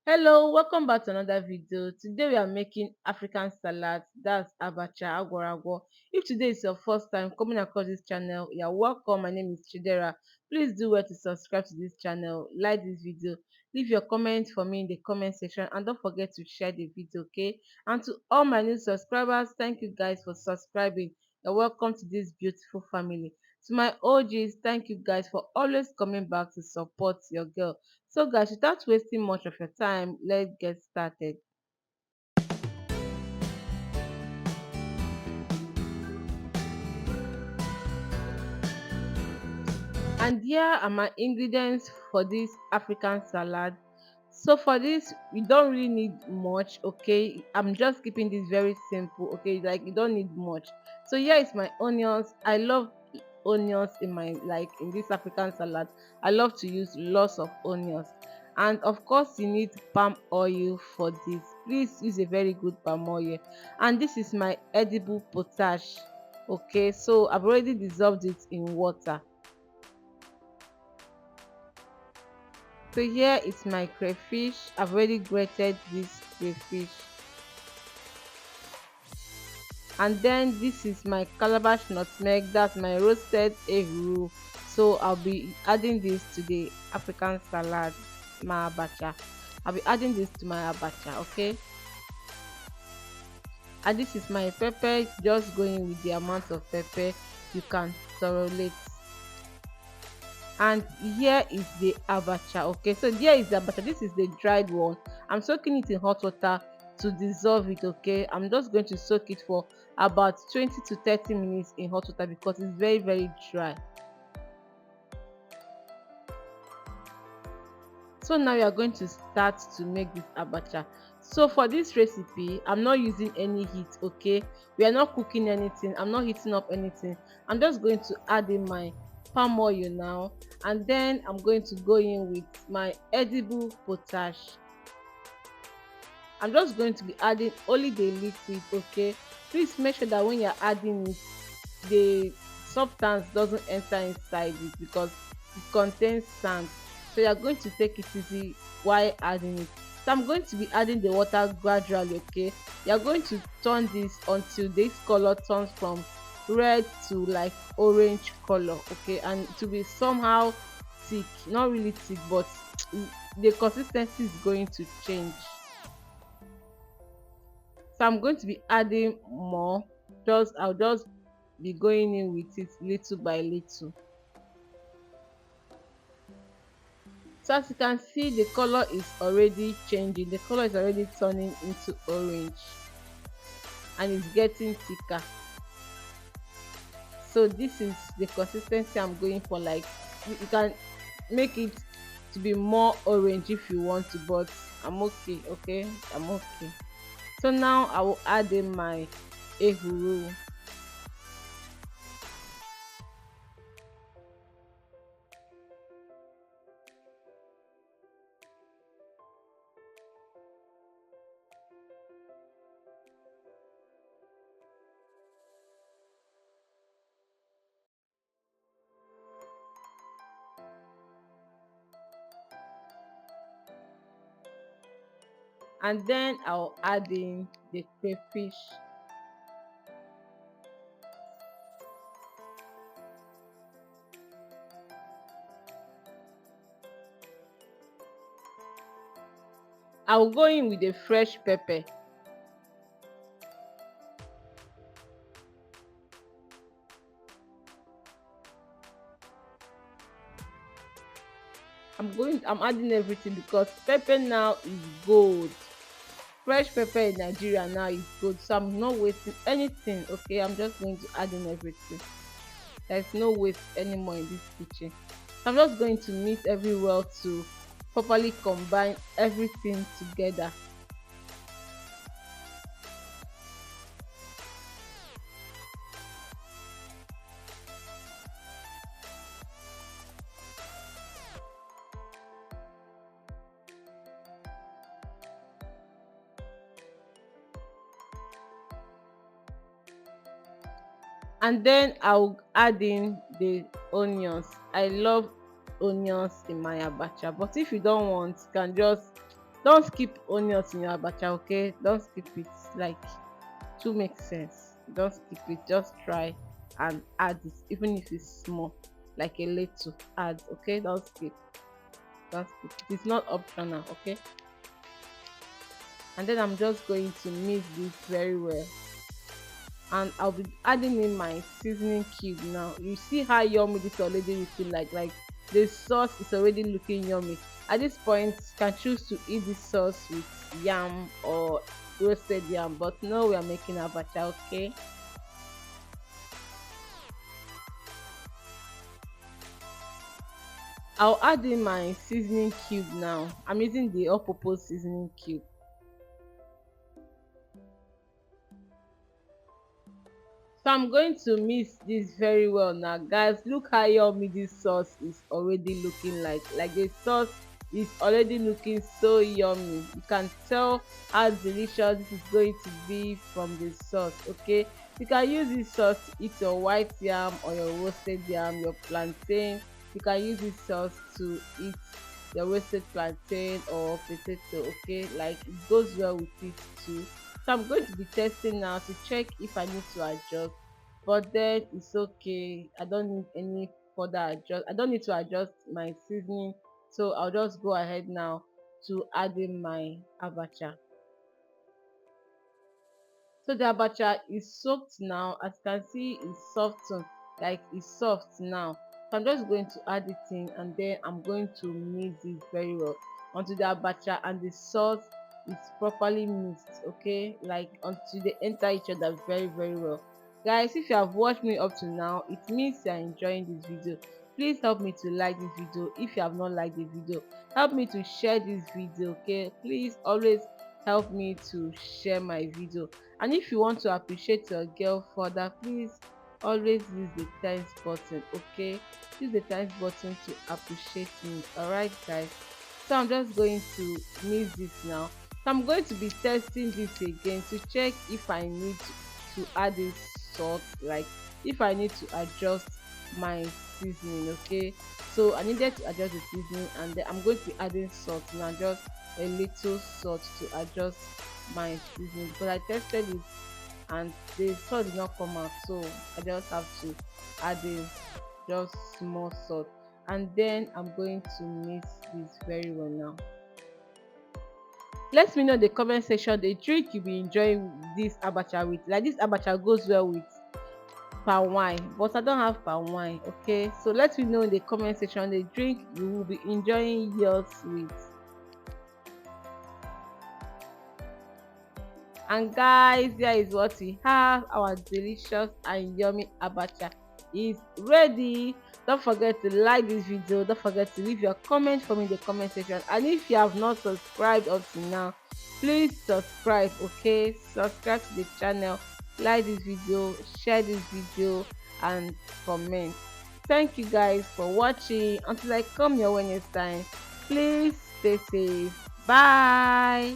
Hello, welcome back to another video. Today we are making African salad, that's Abacha Agwarago. If today is your first time coming across this channel, you're welcome. My name is Chidera. Please do well to subscribe to this channel, like this video, leave your comment for me in the comment section, and don't forget to share the video, okay? And to all my new subscribers, thank you guys for subscribing. You're welcome to this beautiful family. To my OGs, thank you guys for always coming back to support your girl. So guys, without wasting much of your time, let's get started. And here are my ingredients for this African salad. So for this, we don't really need much, okay? I'm just keeping this very simple, okay? Like you don't need much. So here is my onions. I love onions in my in this African salad. I love to use lots of onions. And of course, you need palm oil for this. Please use a very good palm oil. And this is my edible potash. Okay, so I've already dissolved it in water. So here is my crayfish. I've already grated this crayfish. And then this is my calabash nutmeg. That's my roasted ehuru. So I'll be adding this to the African salad, my abacha. I'll be adding this to my abacha, okay? And this is my pepper. Just going with the amount of pepper you can tolerate. And here is the abacha. Okay, so here is the abacha. This is the dried one. I'm soaking it in hot water to dissolve it. Okay, I'm just going to soak it for about 20 to 30 minutes in hot water because it's very dry. So now we are going to start to make this abacha. So for this recipe, I'm not using any heat. Okay, we are not cooking anything. I'm not heating up anything. I'm just going to add in my palm oil now, and then I'm going to go in with my edible potash. I'm just going to be adding only the liquid. Okay, please make sure that when you're adding it, the substance doesn't enter inside it because it contains sand. So you're going to take it easy while adding it. So I'm going to be adding the water gradually. Okay, you're going to turn this until this color turns from red to like orange color. Okay, and to be somehow thick, not really thick, but the consistency is going to change. So I'm going to be adding more. I'll just be going in with it little by little. So as you can see, the color is already changing. The color is already turning into orange and it's getting thicker. So this is the consistency I'm going for. Like you can make it to be more orange if you want to, but I'm okay. Okay, I'm okay. So now I will add in my ehuru. And then I'll add in the crayfish. I'll go in with a fresh pepper. I'm adding everything because pepper now is gold. Fresh pepper in Nigeria now is gold. So I'm not wasting anything. Okay, I'm just going to add in everything. There's no waste anymore in this kitchen. So I'm just going to mix everywhere to properly combine everything together. And then I'll add in the onions. I love onions in my abacha, but if you don't want, you can just Don't skip onions in your abacha, okay? Don't skip it. Like, to make sense, don't skip it. Just try and add it, even if it's small, like a little add, okay? Don't skip. Don't skip it. It's not optional, okay? And then I'm just going to mix this very well, and I'll be adding in my seasoning cube now. You see how yummy this already looking like the sauce is already looking yummy. At this point, you can choose to eat this sauce with yam or roasted yam, but no, we are making abacha, okay? I'll add in my seasoning cube now. I'm using the all purpose seasoning cube. So I'm going to mix this very well now, guys. Look how yummy this sauce is already looking like the sauce is already looking so yummy. You can tell how delicious this is going to be from the sauce, okay? You can use this sauce to eat your white yam or your roasted yam, your plantain. You can use this sauce to eat your roasted plantain or potato, okay? Like, it goes well with it too. So I'm going to be testing now to check if I need to adjust, but then it's okay. I don't need any further adjust. I don't need to adjust my seasoning, so I'll just go ahead now to add in my abacha. So the abacha is soaked now. As you can see, it's softened, like it's soft now. So I'm just going to add it in, and then I'm going to mix it very well until the abacha and the sauce is properly mixed, okay? Like until they enter each other very well. Guys, if you have watched me up to now, it means you are enjoying this video. Please help me to like this video. If you have not liked the video, help me to share this video, okay? Please always help me to share my video. And if you want to appreciate your girl further, please always use the thanks button, okay? Use the thanks button to appreciate me. Alright, guys. So I'm just going to mix this now. So I'm going to be testing this again to check if I need to add this salt, like if I need to adjust my seasoning, okay? So I needed to adjust the seasoning, and then I'm going to be adding salt now, just a little salt to adjust my seasoning, because I tested it and the salt did not come out, so I just have to add in just small salt, and then I'm going to mix this very well now. Let me know in the comment section the drink you be enjoying this abacha with. Like, this abacha goes well with palm wine, but I don't have palm wine, okay? So let me know in the comment section the drink you will be enjoying yours with. And guys, here is what we have. Our delicious and yummy abacha is ready. Don't forget to like this video. Don't forget to leave your comment for me in the comment section. And if you have not subscribed up to now, please subscribe, okay? Subscribe to the channel, like this video, share this video, and comment. Thank you guys for watching. Until I come your way next time, please stay safe. Bye.